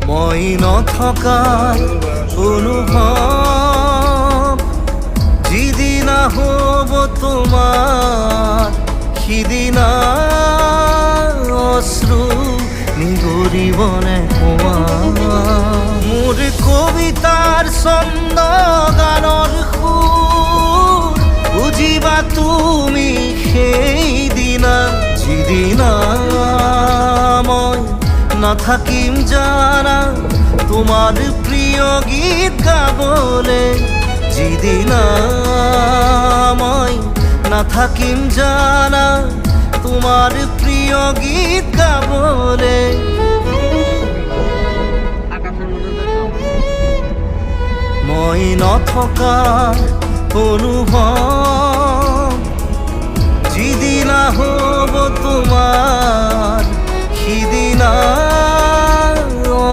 মই নথকাৰ অনুভৱ যিদিনা হ'ব তোমাৰ সিদিনা অশ্ৰু নিগৰিবনে মোৰ কবিতাৰ ছন্দ গানৰ সুৰ বুজিবা তুমি সেইদিনা যিদিনা মই নাথাকিম জানা তোমার প্রিয় গীত গাবলে যিদিনা মই নাথাকিম জানা তোমার প্রিয় গীত গাবলে মই নথকাৰ অনুভৱ যিদিনা হ'ব তোমাৰ সিদিনা